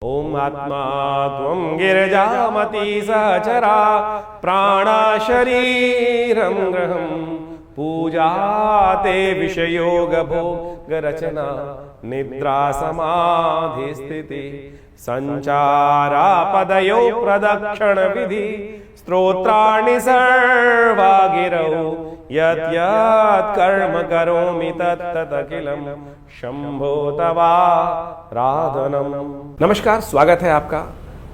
ओम आत्मा त्वं गिरिजामती सहचरा प्राणा शरीरं ग्रहं पूजा ते विषयोग भोग रचना निद्रा समाधि स्थिति संचारा पदयो प्रदक्षिण विधि स्तोत्राणि सर्वा गिरौ यत् यत् कर्म करोमि तत् तत् अखिलम् शंभो तवाराधनम। नमस्कार, स्वागत है आपका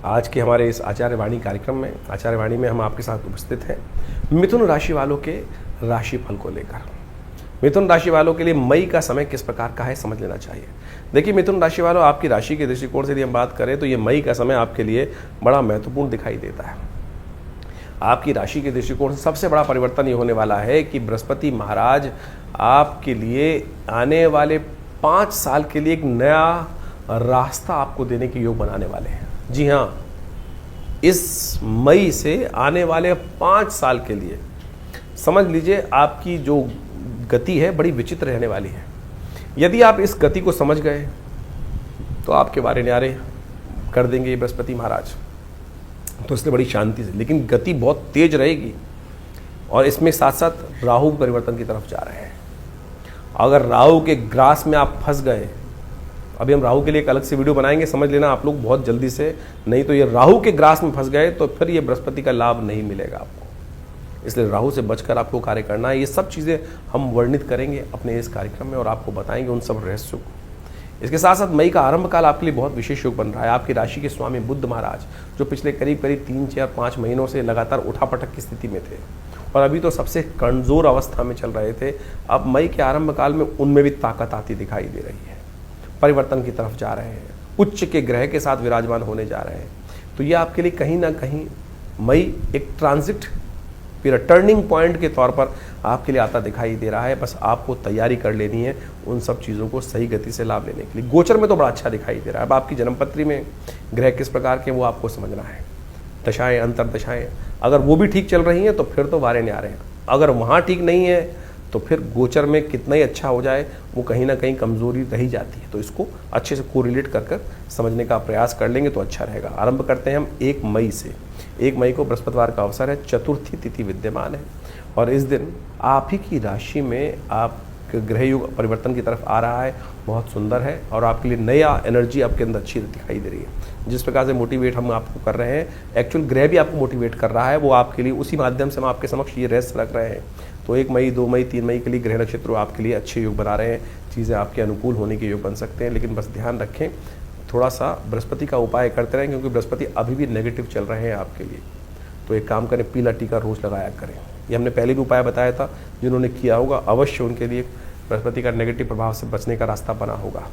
आज के हमारे इस आचार्यवाणी कार्यक्रम में। आचार्यवाणी में हम आपके साथ उपस्थित हैं मिथुन राशि वालों के राशिफल को लेकर। मिथुन राशि वालों के लिए मई का समय किस प्रकार का है समझ लेना चाहिए। देखिए मिथुन राशि वालों, आपकी राशि के दृष्टिकोण से यदि हम बात करें तो ये मई का समय आपके लिए बड़ा महत्वपूर्ण दिखाई देता है। आपकी राशि के दृष्टिकोण से सबसे बड़ा परिवर्तन ये होने वाला है कि बृहस्पति महाराज आपके लिए आने वाले 5 साल के लिए एक नया रास्ता आपको देने के योग बनाने वाले हैं। जी हाँ, इस मई से आने वाले 5 साल के लिए समझ लीजिए आपकी जो गति है बड़ी विचित्र रहने वाली है। यदि आप इस गति को समझ गए तो आपके बारे न्यारे कर देंगे बृहस्पति महाराज, तो इसलिए बड़ी शांति से, लेकिन गति बहुत तेज रहेगी और इसमें साथ साथ राहु परिवर्तन की तरफ जा रहे हैं। अगर राहु के ग्रास में आप फंस गए, अभी हम राहु के लिए एक अलग से वीडियो बनाएंगे, समझ लेना आप लोग बहुत जल्दी से, नहीं तो ये राहु के ग्रास में फंस गए तो फिर ये बृहस्पति का लाभ नहीं मिलेगा आपको। इसलिए राहु से बचकर आपको कार्य करना है। ये सब चीज़ें हम वर्णित करेंगे अपने इस कार्यक्रम में और आपको बताएंगे उन सब रहस्यों को। इसके साथ साथ मई का आरंभ काल आपके लिए बहुत विशेष योग बन रहा है। आपकी राशि के स्वामी बुध महाराज जो पिछले करीब 3, 4, 5 महीनों से लगातार उठापटक की स्थिति में थे और अभी तो सबसे कमजोर अवस्था में चल रहे थे, अब मई के आरंभ काल में उनमें भी ताकत आती दिखाई दे रही है। परिवर्तन की तरफ जा रहे हैं, उच्च के ग्रह के साथ विराजमान होने जा रहे हैं। तो ये आपके लिए कहीं ना कहीं मई एक ट्रांजिट फिर टर्निंग पॉइंट के तौर पर आपके लिए आता दिखाई दे रहा है। बस आपको तैयारी कर लेनी है उन सब चीज़ों को सही गति से लाभ लेने के लिए। गोचर में तो बड़ा अच्छा दिखाई दे रहा है। अब आपकी जन्मपत्री में ग्रह किस प्रकार के वो आपको समझना है। दशाएं, अंतर दशाएं अगर वो भी ठीक चल रही हैं तो फिर तो वारे न्यारे हैं। अगर वहाँ ठीक नहीं है तो फिर गोचर में कितना ही अच्छा हो जाए वो कहीं ना कहीं कमजोरी रही जाती है। तो इसको अच्छे से कोरिलेट कर समझने का प्रयास कर लेंगे तो अच्छा रहेगा। आरंभ करते हैं हम 1 मई से। 1 मई को बृहस्पतिवार का अवसर है, चतुर्थी तिथि विद्यमान है और इस दिन आप ही की राशि में आप ग्रह युग परिवर्तन की तरफ आ रहा है। बहुत सुंदर है और आपके लिए नया एनर्जी आपके अंदर अच्छी दिखाई दे रही है। जिस प्रकार से मोटिवेट हम आपको कर रहे हैं, एक्चुअल ग्रह भी आपको मोटिवेट कर रहा है, वो आपके लिए उसी माध्यम से हम आपके समक्ष ये रहस्य रख रहे हैं। तो 1 मई, 2 मई, 3 मई के लिए ग्रह नक्षत्र आपके लिए अच्छे योग बना रहे हैं। चीज़ें आपके अनुकूल होने के योग बन सकते हैं, लेकिन बस ध्यान रखें थोड़ा सा बृहस्पति का उपाय करते रहें क्योंकि बृहस्पति अभी भी नेगेटिव चल रहे हैं आपके लिए। तो एक काम करें, पीला टीका रोज लगाया करें। ये हमने पहले भी उपाय बताया था, जिन्होंने किया होगा अवश्य उनके लिए बृहस्पति का नेगेटिव प्रभाव से बचने का रास्ता बना होगा।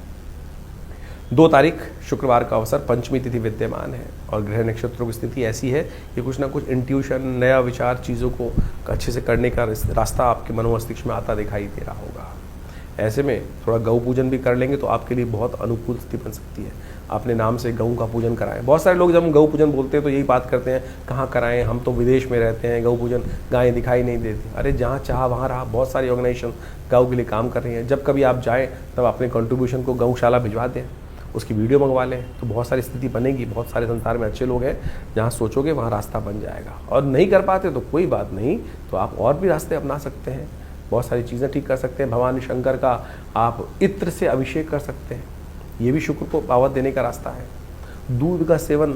2 तारीख शुक्रवार का अवसर, पंचमी तिथि विद्यमान है और ग्रह नक्षत्रों की स्थिति ऐसी है कि कुछ ना कुछ इंट्यूशन, नया विचार, चीज़ों को अच्छे से करने का रास्ता आपके मनोमस्तिष्क में आता दिखाई दे रहा होगा। ऐसे में थोड़ा गौ पूजन भी कर लेंगे तो आपके लिए बहुत अनुकूल स्थिति बन सकती है। अपने नाम से गऊ का पूजन कराएं। बहुत सारे लोग जब हम गौ पूजन बोलते हैं तो यही बात करते हैं, कहाँ कराएं, हम तो विदेश में रहते हैं, गौ पूजन गायें दिखाई नहीं देती। अरे जहाँ चाह वहाँ रहा। बहुत सारी ऑर्गेनाइजेशन गौ के लिए काम कर रही हैं। जब कभी आप जाएँ तब अपने कंट्रीब्यूशन को गौशाला भिजवा दें, उसकी वीडियो मंगवा लें तो बहुत सारी स्थिति बनेगी। बहुत सारे संसार में अच्छे लोग हैं, जहाँ सोचोगे वहाँ रास्ता बन जाएगा। और नहीं कर पाते तो कोई बात नहीं, तो आप और भी रास्ते अपना सकते हैं, बहुत सारी चीज़ें ठीक कर सकते हैं। भगवान शंकर का आप इत्र से अभिषेक कर सकते हैं, ये भी शुक्र को पावर देने का रास्ता है। दूध का सेवन,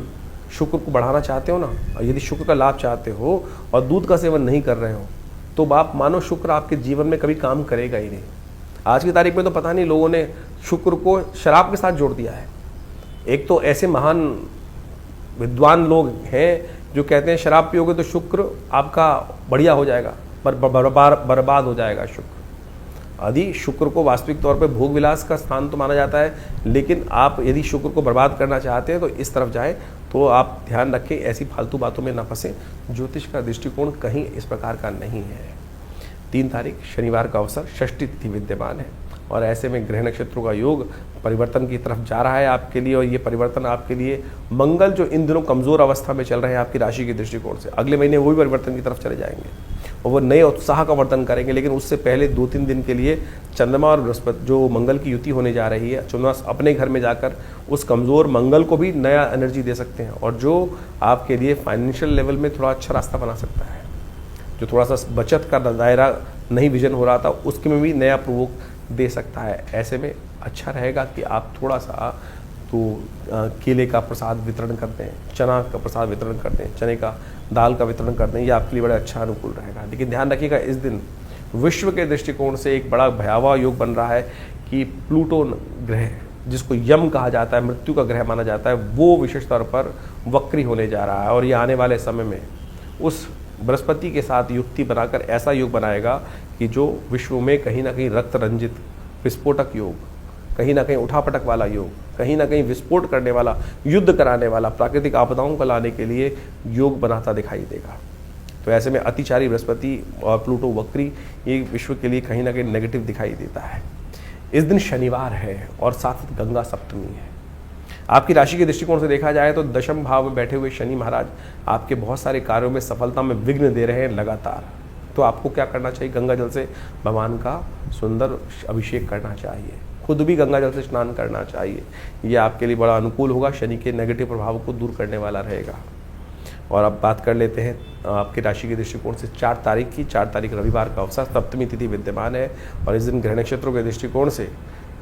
शुक्र को बढ़ाना चाहते हो ना, और यदि शुक्र का लाभ चाहते हो और दूध का सेवन नहीं कर रहे हो तो आप मानो शुक्र आपके जीवन में कभी काम करेगा ही नहीं। आज की तारीख में तो पता नहीं लोगों ने शुक्र को शराब के साथ जोड़ दिया है। एक तो ऐसे महान विद्वान लोग हैं जो कहते हैं शराब पियोगे तो शुक्र आपका बढ़िया हो जाएगा, पर बर्बाद हो जाएगा शुक्र। यदि शुक्र को वास्तविक तौर पे भोग विलास का स्थान तो माना जाता है, लेकिन आप यदि शुक्र को बर्बाद करना चाहते हैं तो इस तरफ जाएं। तो आप ध्यान रखें, ऐसी फालतू बातों में ना फंसें। ज्योतिष का दृष्टिकोण कहीं इस प्रकार का नहीं है। 3 तारीख शनिवार का अवसर, षष्ठी तिथि विद्यमान है और ऐसे में ग्रह नक्षत्रों का योग परिवर्तन की तरफ जा रहा है आपके लिए। और ये परिवर्तन आपके लिए मंगल जो इन दिनों कमज़ोर अवस्था में चल रहे हैं आपकी राशि के दृष्टिकोण से, अगले महीने वो भी परिवर्तन की तरफ चले जाएंगे। और वो नए उत्साह का वर्धन करेंगे। लेकिन उससे पहले 2-3 दिन के लिए चंद्रमा और बृहस्पति जो मंगल की युति होने जा रही है, चंद्रमा अपने घर में जाकर उस कमज़ोर मंगल को भी नया एनर्जी दे सकते हैं, और जो आपके लिए फाइनेंशियल लेवल में थोड़ा अच्छा रास्ता बना सकता है, जो थोड़ा सा बचत का दायरा नहीं विजन हो रहा था उसके में भी नया प्रवोक दे सकता है। ऐसे में अच्छा रहेगा कि आप थोड़ा सा तो केले का प्रसाद वितरण करते हैं, चना का प्रसाद वितरण करते हैं, चने का दाल का वितरण करते हैं, ये आपके लिए बड़ा अच्छा अनुकूल रहेगा। लेकिन ध्यान रखिएगा, इस दिन विश्व के दृष्टिकोण से एक बड़ा भयावह योग बन रहा है कि प्लूटो ग्रह, जिसको यम कहा जाता है, मृत्यु का ग्रह माना जाता है, वो विशेष तौर पर वक्री होने जा रहा है। और ये आने वाले समय में उस बृहस्पति के साथ युक्ति बनाकर ऐसा योग बनाएगा कि जो विश्व में कहीं ना कहीं रक्त रंजित विस्फोटक योग, कहीं ना कहीं उठापटक वाला योग, कहीं ना कहीं विस्फोट करने वाला, युद्ध कराने वाला, प्राकृतिक आपदाओं को लाने के लिए योग बनाता दिखाई देगा। तो ऐसे में अतिचारी बृहस्पति और प्लूटो वक्री ये विश्व के लिए कहीं ना कहीं नेगेटिव दिखाई देता है। इस दिन शनिवार है और साथ गंगा सप्तमी है। आपकी राशि के दृष्टिकोण से देखा जाए तो दशम भाव में बैठे हुए शनि महाराज आपके बहुत सारे कार्यों में सफलता में विघ्न दे रहे हैं लगातार। तो आपको क्या करना चाहिए? गंगा जल से भगवान का सुंदर अभिषेक करना चाहिए, खुद भी गंगा जल से स्नान करना चाहिए। ये आपके लिए बड़ा अनुकूल होगा, शनि के नेगेटिव प्रभाव को दूर करने वाला रहेगा। और अब बात कर लेते हैं आपकी राशि के दृष्टिकोण से 4 तारीख की। 4 तारीख रविवार का अवसर, सप्तमी तिथि विद्यमान है और इस दिन ग्रह नक्षत्रों के दृष्टिकोण से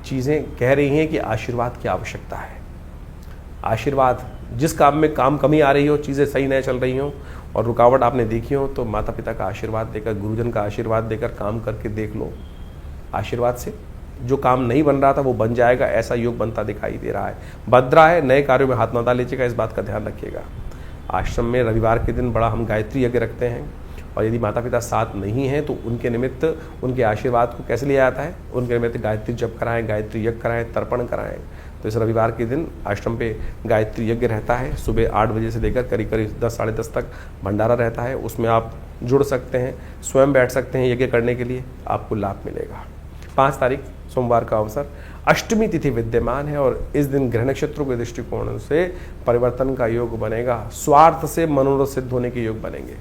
चीज़ें कह रही हैं कि आशीर्वाद की आवश्यकता है। आशीर्वाद, जिस काम में काम कमी आ रही हो, चीज़ें सही नहीं चल रही हों और रुकावट आपने देखी हो, तो माता पिता का आशीर्वाद देकर, गुरुजन का आशीर्वाद देकर काम करके देख लो। आशीर्वाद से जो काम नहीं बन रहा था वो बन जाएगा, ऐसा योग बनता दिखाई दे रहा है। भद्रा है, नए कार्यों में हाथ न डालिएगा, इस बात का ध्यान रखिएगा। आश्रम में रविवार के दिन बड़ा हम गायत्री यज्ञ रखते हैं, और यदि माता पिता साथ नहीं हैं तो उनके निमित्त उनके आशीर्वाद को कैसे लिया जाता है? उनके निमित्त गायत्री जप कराएं, गायत्री यज्ञ कराएं, तर्पण कराएं। तो इस रविवार के दिन आश्रम पे गायत्री यज्ञ रहता है, सुबह 8 बजे से लेकर करीब करीब 10 साढ़े 10 तक भंडारा रहता है। उसमें आप जुड़ सकते हैं, स्वयं बैठ सकते हैं यज्ञ करने के लिए, आपको लाभ मिलेगा। 5 तारीख सोमवार का अवसर, अष्टमी तिथि विद्यमान है और इस दिन ग्रह नक्षत्रों के दृष्टिकोण से परिवर्तन का योग बनेगा, स्वार्थ से मनोरथ सिद्ध होने के योग बनेंगे।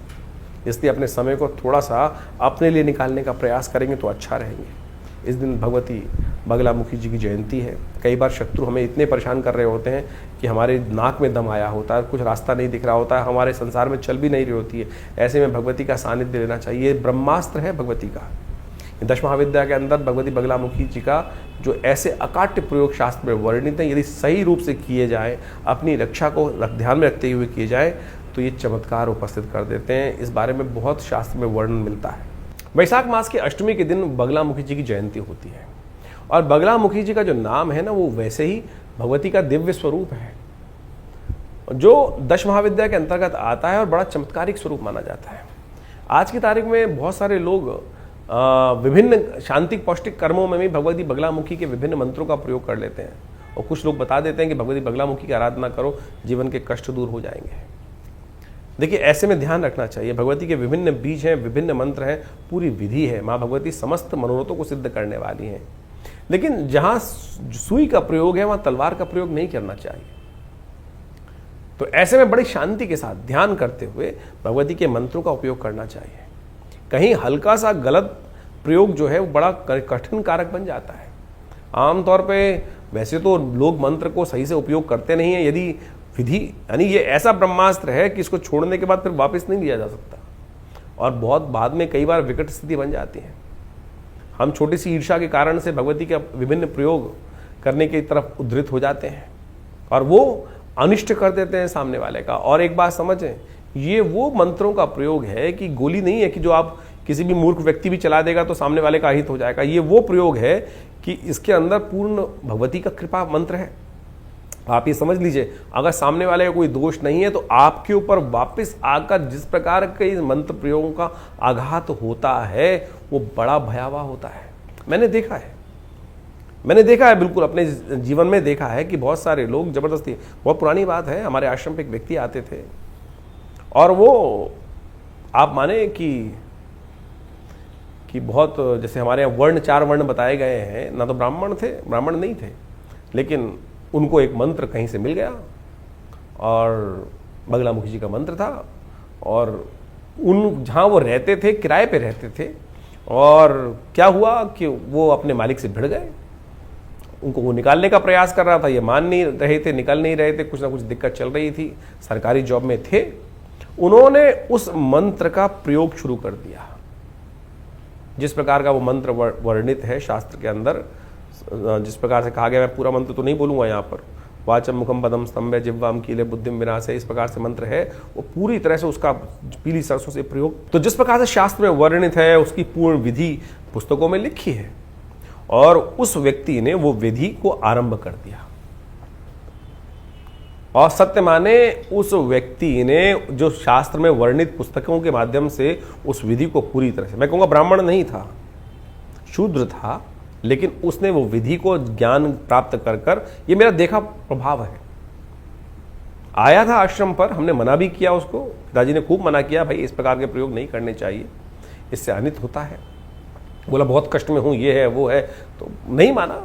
इसलिए अपने समय को थोड़ा सा अपने लिए निकालने का प्रयास करेंगे तो अच्छा रहेंगे। इस दिन भगवती बगलामुखी जी की जयंती है। कई बार शत्रु हमें इतने परेशान कर रहे होते हैं कि हमारे नाक में दम आया होता है, कुछ रास्ता नहीं दिख रहा होता है, हमारे संसार में चल भी नहीं रही होती है। ऐसे में भगवती का सानिध्य लेना चाहिए। ब्रह्मास्त्र है भगवती का। दश महाविद्या के अंदर भगवती बगलामुखी जी का जो ऐसे अकाट्य प्रयोग शास्त्र में वर्णित है, यदि सही रूप से किए जाए, अपनी रक्षा को ध्यान में रखते हुए किए जाए, तो ये चमत्कार उपस्थित कर देते हैं। इस बारे में बहुत शास्त्र में वर्णन मिलता है। वैशाख मास की अष्टमी के दिन बगलामुखी जी की जयंती होती है और बगलामुखी जी का जो नाम है ना, वो वैसे ही भगवती का दिव्य स्वरूप है जो दश महाविद्या के अंतर्गत आता है और बड़ा चमत्कारिक स्वरूप माना जाता है। आज की तारीख में बहुत सारे लोग विभिन्न शांतिक पौष्टिक कर्मों में भी भगवती बगलामुखी के विभिन्न मंत्रों का प्रयोग कर लेते हैं, और कुछ लोग बता देते हैं कि भगवती बगलामुखी की आराधना करो, जीवन के कष्ट दूर हो जाएंगे। देखिए, ऐसे में ध्यान रखना चाहिए, भगवती के विभिन्न बीज हैं, विभिन्न मंत्र हैं, पूरी विधि है। माँ भगवती समस्त मनोरथों को सिद्ध करने वाली हैं। लेकिन जहाँ सुई का प्रयोग है वहाँ तलवार का प्रयोग नहीं करना चाहिए। तो ऐसे में बड़ी शांति के साथ ध्यान करते हुए भगवती के मंत्रों का उपयोग करना चाहिए। कहीं हल्का सा गलत प्रयोग जो है वो बड़ा कठिन कारक बन जाता है। आमतौर पे वैसे तो लोग मंत्र को सही से उपयोग करते नहीं है। यदि विधि, यानी ये ऐसा ब्रह्मास्त्र है कि इसको छोड़ने के बाद फिर वापस नहीं लिया जा सकता, और बहुत बाद में कई बार विकट स्थिति बन जाती है। हम छोटी सी ईर्ष्या के कारण से भगवती का विभिन्न प्रयोग करने की तरफ उद्धृत हो जाते हैं और वो अनिष्ट कर देते हैं सामने वाले का। और एक बात समझें, ये वो मंत्रों का प्रयोग है कि गोली नहीं है कि जो आप किसी भी मूर्ख व्यक्ति भी चला देगा तो सामने वाले का अहित हो जाएगा। ये वो प्रयोग है कि इसके अंदर पूर्ण भगवती का कृपा मंत्र है। आप ये समझ लीजिए, अगर सामने वाले का कोई दोष नहीं है तो आपके ऊपर वापस आकर जिस प्रकार के मंत्र प्रयोगों का आघात होता है वो बड़ा भयावह होता है। मैंने देखा है, बिल्कुल अपने जीवन में देखा है कि बहुत सारे लोग जबरदस्ती, बहुत पुरानी बात है, हमारे आश्रम पे एक व्यक्ति आते थे और वो आप माने कि बहुत, जैसे हमारे यहाँ वर्ण 4 वर्ण बताए गए हैं, ना तो ब्राह्मण नहीं थे, लेकिन उनको एक मंत्र कहीं से मिल गया और बगलामुखी जी का मंत्र था, और उन जहाँ वो रहते थे किराए पे रहते थे, और क्या हुआ कि वो अपने मालिक से भिड़ गए। उनको वो निकालने का प्रयास कर रहा था, ये मान नहीं रहे थे, निकल नहीं रहे थे, कुछ ना कुछ दिक्कत चल रही थी, सरकारी जॉब में थे। उन्होंने उस मंत्र का प्रयोग शुरू कर दिया, जिस प्रकार का वो मंत्र वर्णित है शास्त्र के अंदर, जिस प्रकार से कहा गया, मैं पूरा मंत्र तो नहीं बोलूंगा यहाँ पर, वाचम मुखम पदम स्तंभे जिह्वाम कीले बुद्धिम विनाशे, इस प्रकार से मंत्र है, वो पूरी तरह से उसका पीली सरसों से प्रयोग, तो जिस प्रकार से शास्त्र में वर्णित है उसकी पूर्ण विधि पुस्तकों में लिखी है, और उस व्यक्ति ने वो विधि को आरंभ कर दिया। और सत्य माने उस व्यक्ति ने जो शास्त्र में वर्णित पुस्तकों के माध्यम से उस विधि को पूरी तरह से, मैं कहूँगा ब्राह्मण नहीं था, शूद्र था, लेकिन उसने वो विधि को ज्ञान प्राप्त कर कर, ये मेरा देखा प्रभाव है। आया था आश्रम पर, हमने मना भी किया उसको, पिताजी ने खूब मना किया, भाई इस प्रकार के प्रयोग नहीं करने चाहिए, इससे अनित होता है। बोला बहुत कष्ट में हूँ, ये है वो है, तो नहीं माना।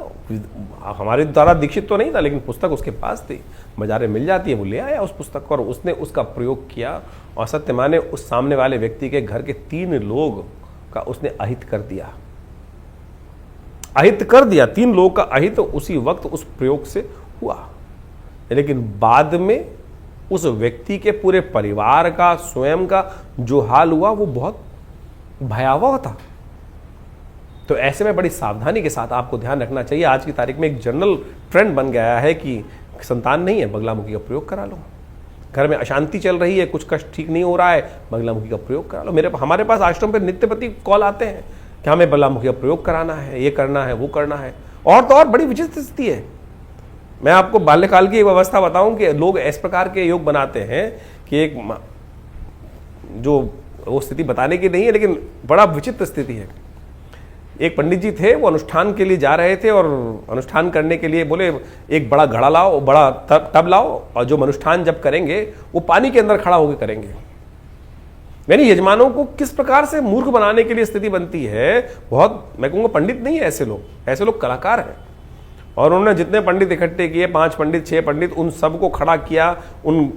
हमारे द्वारा दीक्षित तो नहीं था, लेकिन पुस्तक उसके पास थी, बाजार में मिल जाती है, वो ले आया उस पुस्तक को और उसने उसका प्रयोग किया। और सत्य माने उस सामने वाले व्यक्ति के घर के 3 लोग का उसने अहित कर दिया, अहित कर दिया। 3 लोग का अहित उसी वक्त उस प्रयोग से हुआ। लेकिन बाद में उस व्यक्ति के पूरे परिवार का, स्वयं का जो हाल हुआ वो बहुत भयावह था। तो ऐसे में बड़ी सावधानी के साथ आपको ध्यान रखना चाहिए। आज की तारीख में एक जनरल ट्रेंड बन गया है कि संतान नहीं है, बगलामुखी का प्रयोग करा लो। घर में अशांति चल रही है, कुछ कष्ट ठीक नहीं हो रहा है, बगलामुखी का प्रयोग करा लो। हमारे पास आश्रम पर नित्यप्रति कॉल आते हैं कि हमें बगलामुखी का प्रयोग कराना है, ये करना है, वो करना है। और तो और बड़ी विचित्र स्थिति है। मैं आपको बाल्यकाल की एक अवस्था बताऊं कि लोग इस प्रकार के योग बनाते हैं कि एक जो वो स्थिति बताने की नहीं है, लेकिन बड़ा विचित्र स्थिति है। एक पंडित जी थे, वो अनुष्ठान के लिए जा रहे थे और अनुष्ठान करने के लिए बोले एक बड़ा घड़ा लाओ, बड़ा टब लाओ, और जो अनुष्ठान जब करेंगे वो पानी के अंदर खड़ा होकर करेंगे। यानी यजमानों को किस प्रकार से मूर्ख बनाने के लिए स्थिति बनती है। बहुत, मैं कहूँगा पंडित नहीं है ऐसे लोग कलाकार हैं। और उन्होंने जितने पंडित इकट्ठे किए, 5 पंडित 6 पंडित, उन सबको खड़ा किया उन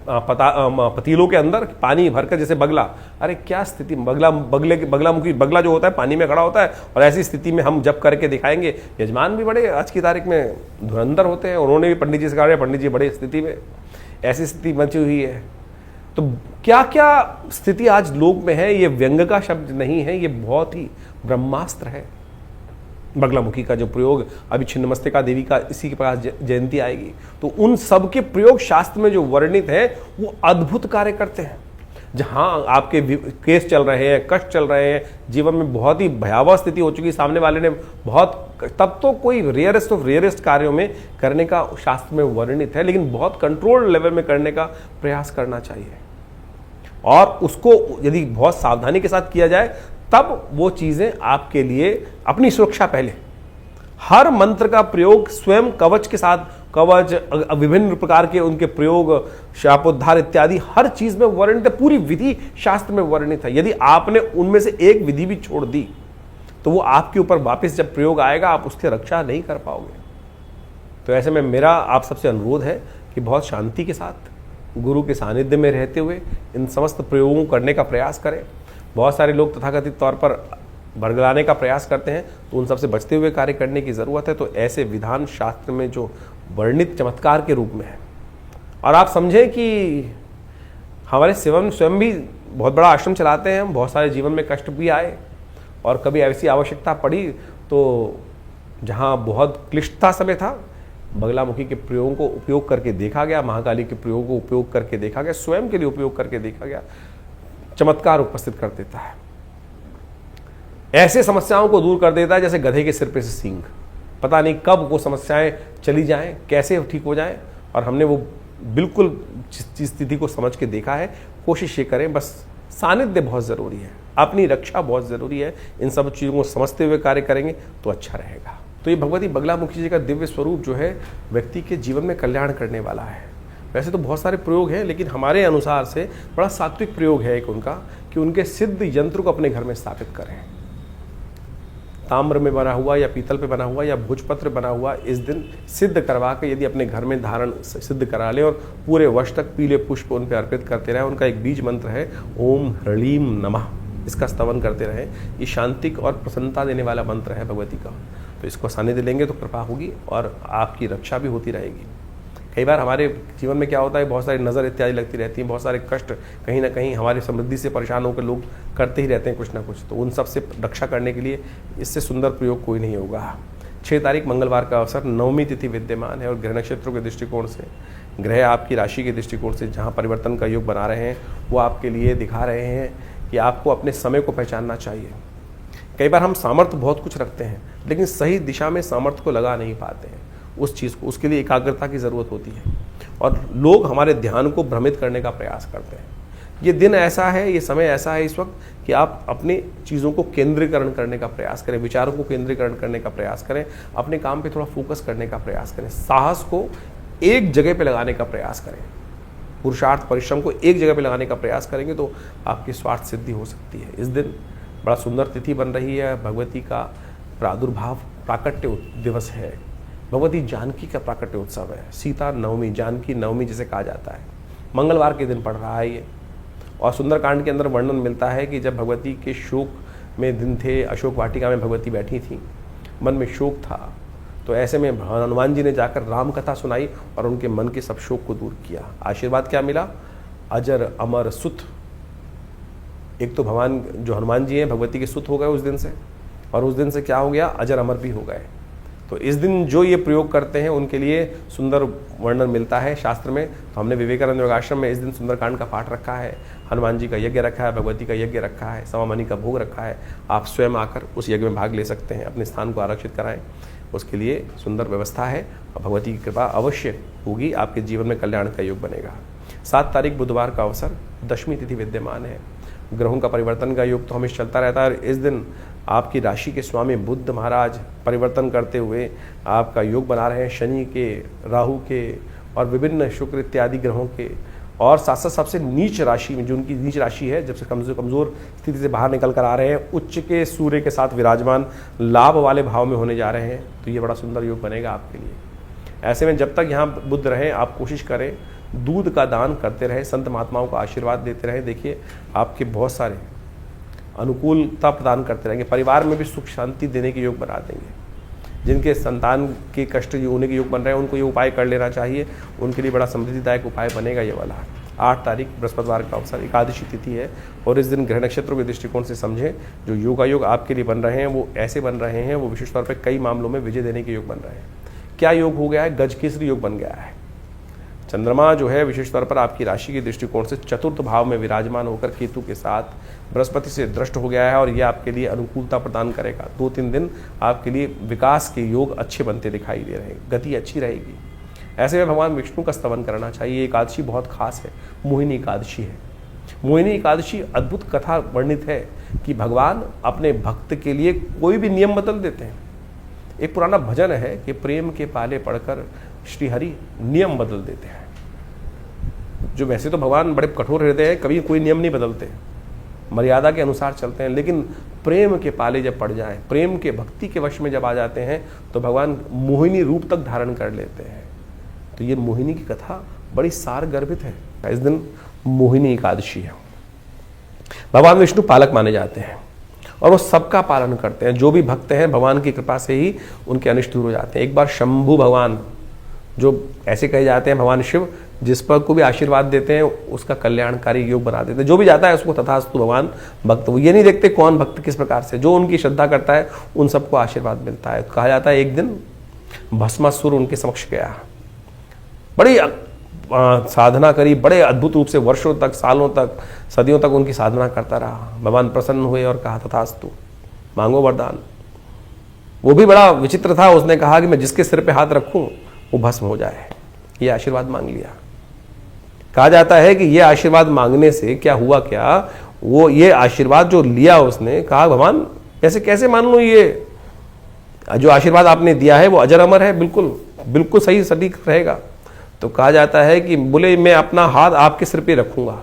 पतीलों के अंदर पानी भरकर, जैसे बगला। अरे क्या स्थिति, बगलामुखी बगला जो होता है पानी में खड़ा होता है, और ऐसी स्थिति में हम जब करके दिखाएंगे। यजमान भी बड़े आज की तारीख में धुरंधर होते हैं, उन्होंने भी पंडित जी से कहा, पंडित जी बड़ी स्थिति में, ऐसी स्थिति बची हुई है। तो क्या क्या स्थिति आज लोक में है, ये व्यंग का शब्द नहीं है, ये बहुत ही ब्रह्मास्त्र है। बगलामुखी का जो प्रयोग, अभी छिन्नमस्तिका देवी का इसी के पास जयंती आएगी, तो उन सब के प्रयोग शास्त्र में जो वर्णित है वो अद्भुत कार्य करते हैं। जहां आपके केस चल रहे हैं, कष्ट चल रहे हैं, जीवन में बहुत ही भयावह स्थिति हो चुकी, सामने वाले ने बहुत, तब तो कोई रेयरेस्ट ऑफ रेयरेस्ट कार्यों में करने का शास्त्र में वर्णित है, लेकिन बहुत कंट्रोल लेवल में करने का प्रयास करना चाहिए। और उसको यदि बहुत सावधानी के साथ किया जाए, तब वो चीजें आपके लिए, अपनी सुरक्षा पहले, हर मंत्र का प्रयोग स्वयं कवच के साथ, कवच विभिन्न प्रकार के उनके प्रयोग, शापोद्धार इत्यादि हर चीज में वर्णित है, पूरी विधि शास्त्र में वर्णित है। यदि आपने उनमें से एक विधि भी छोड़ दी तो वो आपके ऊपर वापस जब प्रयोग आएगा आप उसकी रक्षा नहीं कर पाओगे। तो ऐसे में मेरा आप सबसे अनुरोध है कि बहुत शांति के साथ गुरु के सानिध्य में रहते हुए इन समस्त प्रयोगों को करने का प्रयास करें। बहुत सारे लोग तथाकथित तौर पर बरगलाने का प्रयास करते हैं, तो उन सबसे बचते हुए कार्य करने की ज़रूरत है। तो ऐसे विधान शास्त्र में जो वर्णित चमत्कार के रूप में है, और आप समझें कि हमारे स्वयं भी बहुत बड़ा आश्रम चलाते हैं हम, बहुत सारे जीवन में कष्ट भी आए, और कभी ऐसी आवश्यकता पड़ी तो जहाँ बहुत क्लिष्टता समय था, बगलामुखी के प्रयोगों को उपयोग करके देखा गया, महाकाली के प्रयोग को उपयोग करके देखा गया, स्वयं के लिए उपयोग करके देखा गया। चमत्कार उपस्थित कर देता है, ऐसे समस्याओं को दूर कर देता है जैसे गधे के सिर पे से सींग। पता नहीं कब वो समस्याएं चली जाएं, कैसे ठीक हो जाएं, और हमने वो बिल्कुल स्थिति को समझ के देखा है। कोशिश ये करें, बस सानिध्य बहुत ज़रूरी है, अपनी रक्षा बहुत ज़रूरी है। इन सब चीज़ों को समझते हुए कार्य करेंगे तो अच्छा रहेगा। तो ये भगवती बगलामुखी जी का दिव्य स्वरूप जो है व्यक्ति के जीवन में कल्याण करने वाला है। वैसे तो बहुत सारे प्रयोग हैं, लेकिन हमारे अनुसार से बड़ा सात्विक प्रयोग है एक उनका, कि उनके सिद्ध यंत्र को अपने घर में स्थापित करें, ताम्र में बना हुआ या पीतल पे बना हुआ या भोजपत्र बना हुआ इस दिन सिद्ध करवा के यदि अपने घर में धारण सिद्ध करा लें और पूरे वर्ष तक पीले पुष्प उन पर अर्पित करते रहें। उनका एक बीज मंत्र है ओम ह्रीं नमः, इसका स्तवन करते रहें। ये शांतिक और प्रसन्नता देने वाला मंत्र है भगवती का। तो इसको सानिध्य लेंगे तो कृपा होगी और आपकी रक्षा भी होती रहेगी। कई बार हमारे जीवन में क्या होता है, बहुत सारी नज़र इत्यादि लगती रहती हैं, बहुत सारे कष्ट कहीं ना कहीं हमारी समृद्धि से परेशान होकर लोग करते ही रहते हैं कुछ ना कुछ। तो उन सब से रक्षा करने के लिए इससे सुंदर प्रयोग कोई नहीं होगा। 6 तारीख मंगलवार का अवसर, नवमी तिथि विद्यमान है और ग्रह नक्षत्रों के दृष्टिकोण से, ग्रह आपकी राशि के दृष्टिकोण से जहाँ परिवर्तन का योग बना रहे हैं वो आपके लिए दिखा रहे हैं कि आपको अपने समय को पहचानना चाहिए। कई बार हम सामर्थ्य बहुत कुछ रखते हैं लेकिन सही दिशा में सामर्थ्य को लगा नहीं पाते हैं उस चीज़ को। उसके लिए एकाग्रता की ज़रूरत होती है और लोग हमारे ध्यान को भ्रमित करने का प्रयास करते हैं। ये दिन ऐसा है, ये समय ऐसा है इस वक्त कि आप अपनी चीज़ों को केंद्रीकरण करने का प्रयास करें, विचारों को केंद्रीकरण करने का प्रयास करें, अपने काम पे थोड़ा फोकस करने का प्रयास करें, साहस को एक जगह पे लगाने का प्रयास करें, पुरुषार्थ परिश्रम को एक जगह पे लगाने का प्रयास करेंगे तो आपकी स्वार्थ सिद्धि हो सकती है। इस दिन बड़ा सुंदर तिथि बन रही है, भगवती का प्रादुर्भाव प्राकट्य दिवस है, भगवती जानकी का प्राकट्य उत्सव है, सीता नवमी, जानकी नवमी जिसे कहा जाता है। मंगलवार के दिन पड़ रहा है ये। और सुंदरकांड के अंदर वर्णन मिलता है कि जब भगवती के शोक में दिन थे, अशोक वाटिका में भगवती बैठी थी, मन में शोक था, तो ऐसे में हनुमान जी ने जाकर राम कथा सुनाई और उनके मन के सब शोक को दूर किया। आशीर्वाद क्या मिला? अजर अमर सुत। एक तो भगवान जो हनुमान जी हैं भगवती के सुत हो गए उस दिन से, और उस दिन से क्या हो गया? अजर अमर भी हो गए। तो इस दिन जो ये प्रयोग करते हैं उनके लिए सुंदर वर्णन मिलता है शास्त्र में। तो हमने विवेकानंद योगाश्रम में इस दिन सुंदरकांड का पाठ रखा है, हनुमान जी का यज्ञ रखा है, भगवती का यज्ञ रखा है, सवामणि का भोग रखा है। आप स्वयं आकर उस यज्ञ में भाग ले सकते हैं, अपने स्थान को आरक्षित कराएं, उसके लिए सुंदर व्यवस्था है और भगवती की कृपा अवश्य होगी, आपके जीवन में कल्याण का योग बनेगा। 7 तारीख बुधवार का अवसर, दशमी तिथि विद्यमान है। ग्रहों का परिवर्तन का योग तो हमेशा चलता रहता है। इस दिन आपकी राशि के स्वामी बुद्ध महाराज परिवर्तन करते हुए आपका योग बना रहे हैं शनि के, राहु के और विभिन्न शुक्र इत्यादि ग्रहों के। और साथ साथ सबसे नीच राशि में, जो उनकी नीच राशि है, जब से कमज़ोर स्थिति से बाहर निकल कर आ रहे हैं, उच्च के सूर्य के साथ विराजमान लाभ वाले भाव में होने जा रहे हैं। तो ये बड़ा सुंदर योग बनेगा आपके लिए। ऐसे में जब तक यहाँ बुद्ध रहे आप कोशिश करें दूध का दान करते रहे, संत महात्माओं को आशीर्वाद देते रहे। देखिए आपके बहुत सारे अनुकूलता प्रदान करते रहेंगे, परिवार में भी सुख शांति देने के योग बना देंगे। जिनके संतान के कष्ट होने के योग बन रहे हैं उनको ये उपाय कर लेना चाहिए, उनके लिए बड़ा समृद्धिदायक उपाय बनेगा ये वाला। 8 तारीख बृहस्पतिवार का अवसर, एकादशी तिथि है और इस दिन ग्रह नक्षत्रों के दृष्टिकोण से समझें जो योगा योग आपके लिए बन रहे हैं वो ऐसे बन रहे हैं, वो विशेष तौर पर कई मामलों में विजय देने के योग बन रहे हैं। क्या योग हो गया है? गजकेसरी योग बन गया है। चंद्रमा जो है विशेष तौर पर आपकी राशि के दृष्टिकोण से चतुर्थ भाव में विराजमान होकर केतु के साथ बृहस्पति से दृष्ट हो गया है और यह आपके लिए अनुकूलता प्रदान करेगा। 2-3 दिन आपके लिए विकास के योग अच्छे बनते दिखाई दे रहे हैं, गति अच्छी रहेगी। ऐसे में भगवान विष्णु का स्तवन करना चाहिए। एकादशी बहुत खास है, मोहिनी एकादशी है। मोहिनी एकादशी अद्भुत कथा वर्णित है कि भगवान अपने भक्त के लिए कोई भी नियम बदल देते हैं। एक पुराना भजन है कि प्रेम के पाले पढ़कर श्रीहरि नियम बदल देते हैं। जो वैसे तो भगवान बड़े कठोर हृदय हैं, कभी कोई नियम नहीं बदलते, मर्यादा के अनुसार चलते हैं, लेकिन प्रेम के पाले जब पड़ जाएं, प्रेम के भक्ति के वश में जब आ जाते हैं तो भगवान मोहिनी रूप तक धारण कर लेते हैं। तो ये मोहिनी की कथा बड़ी सार गर्भित है। इस दिन मोहिनी एकादशी है। भगवान विष्णु पालक माने जाते हैं और वो सबका पालन करते हैं। जो भी भक्त हैं भगवान की कृपा से ही उनके अनिष्ट दूर हो जाते हैं। एक बार शंभु भगवान, जो ऐसे कहे जाते हैं भगवान शिव, जिस पर को भी आशीर्वाद देते हैं उसका कल्याणकारी योग बना देते हैं। जो भी जाता है उसको तथास्तु भगवान भक्त, वो ये नहीं देखते कौन भक्त किस प्रकार से, जो उनकी श्रद्धा करता है उन सबको आशीर्वाद मिलता है। कहा जाता है एक दिन भस्मासुर उनके समक्ष गया, बड़ी साधना करी, बड़े अद्भुत रूप से वर्षों तक, सालों तक, सदियों तक उनकी साधना करता रहा। भगवान प्रसन्न हुए और कहा तथास्तु, मांगो वरदान। वो भी बड़ा विचित्र था, उसने कहा कि मैं जिसके सिर पे हाथ रखूं वो भस्म हो जाए। ये आशीर्वाद मांग लिया। कहा जाता है कि ये आशीर्वाद मांगने से क्या हुआ, क्या वो ये आशीर्वाद जो लिया उसने, कहा भगवान ऐसे कैसे मान लूं, ये जो आशीर्वाद आपने दिया है वो अजर अमर है, बिल्कुल बिल्कुल सही सटीक रहेगा। तो कहा जाता है कि बोले मैं अपना हाथ आपके सिर पे रखूंगा।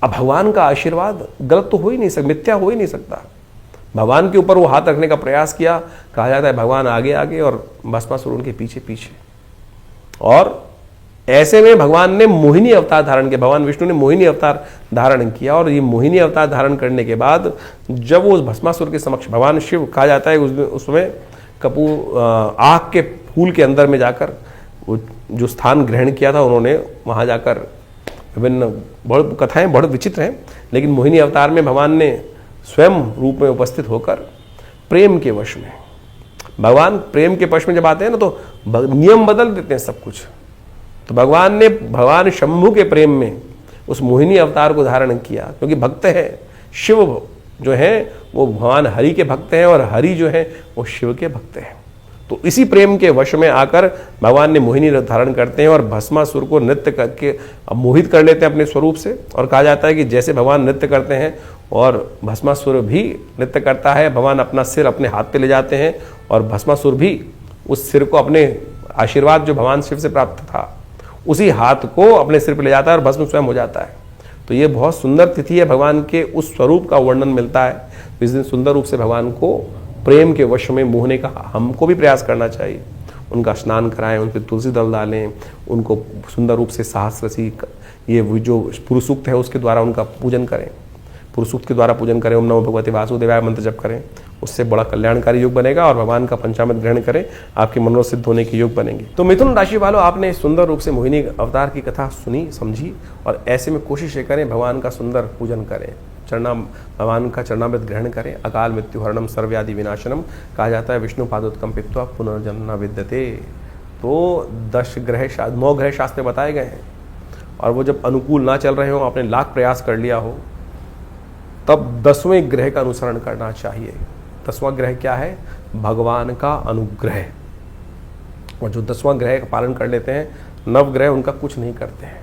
अब भगवान का आशीर्वाद गलत तो हो ही नहीं सकता, मिथ्या हो ही नहीं सकता। भगवान के ऊपर वो हाथ रखने का प्रयास किया, कहा जाता है भगवान आगे आगे और भस्मासुर उनके पीछे पीछे। और ऐसे में भगवान ने मोहिनी अवतार धारण किया, भगवान विष्णु ने मोहिनी अवतार धारण किया। और ये मोहिनी अवतार धारण करने के बाद जब वो उस भस्मासुर के समक्ष भगवान शिव, कहा जाता है उसमें कपूर आग के फूल के अंदर में जाकर वो जो स्थान ग्रहण किया था, उन्होंने वहां जाकर विभिन्न बहुत कथाएं बहुत विचित्र हैं, लेकिन मोहिनी अवतार में भगवान ने स्वयं रूप में उपस्थित होकर प्रेम के वश में, भगवान प्रेम के वश में जब आते हैं ना तो नियम बदल देते हैं सब कुछ। तो भगवान ने भगवान शंभु के प्रेम में उस मोहिनी अवतार को धारण किया, क्योंकि भक्त है शिव जो है वो भगवान हरि के भक्त हैं और हरि जो है वो शिव के भक्त हैं। तो इसी प्रेम के वश में आकर भगवान ने मोहिनी धारण करते हैं और भस्मासुर को नृत्य करके मोहित कर लेते हैं अपने स्वरूप से। और कहा जाता है कि जैसे भगवान नृत्य करते हैं और भस्मासुर भी नृत्य करता है, भगवान अपना सिर अपने हाथ पे ले जाते हैं और भस्मासुर भी उस सिर को, अपने आशीर्वाद जो भगवान शिव से प्राप्त था उसी हाथ को अपने सिर पे ले जाता है और भस्म स्वयं हो जाता है। तो ये बहुत सुंदर तिथि है, भगवान के उस स्वरूप का वर्णन मिलता है। इस दिन सुंदर रूप से भगवान को प्रेम के वश में मोहने का हमको भी प्रयास करना चाहिए। उनका स्नान कराएं, उन पर तुलसी दल डालें, उनको सुंदर रूप से सहस्रसी ये जो पुरुष सूक्त है उसके द्वारा उनका पूजन करें, पुरुष सूक्त के द्वारा पूजन करें, ओम नमो भगवते वासुदेवाय मंत्र जप करें, उससे बड़ा कल्याणकारी योग बनेगा और भगवान का पंचामृत ग्रहण करें, आपके मनोरथ सिद्ध होने के योग बनेंगे। तो मिथुन राशि वालों, आपने सुंदर रूप से मोहिनी अवतार की कथा सुनी समझी और ऐसे में कोशिश करें भगवान का सुंदर पूजन करें, भगवान का चरणामृत ग्रहण करें। अकाल मृत्यु हरणम सर्वव्याधि विनाशनम, कहा जाता है विष्णु पादोत्कम पित्वा पुनर्जन्म न विद्यते। तो 10 ग्रह 9 ग्रह शास्त्र बताए गए हैं और वो जब अनुकूल ना चल रहे हो, आपने लाख प्रयास कर लिया हो, तब 10वें ग्रह का अनुसरण करना चाहिए। 10वां ग्रह क्या है? भगवान का अनुग्रह। और जो 10वां ग्रह का पालन कर लेते हैं, 9 ग्रह उनका कुछ नहीं करते हैं।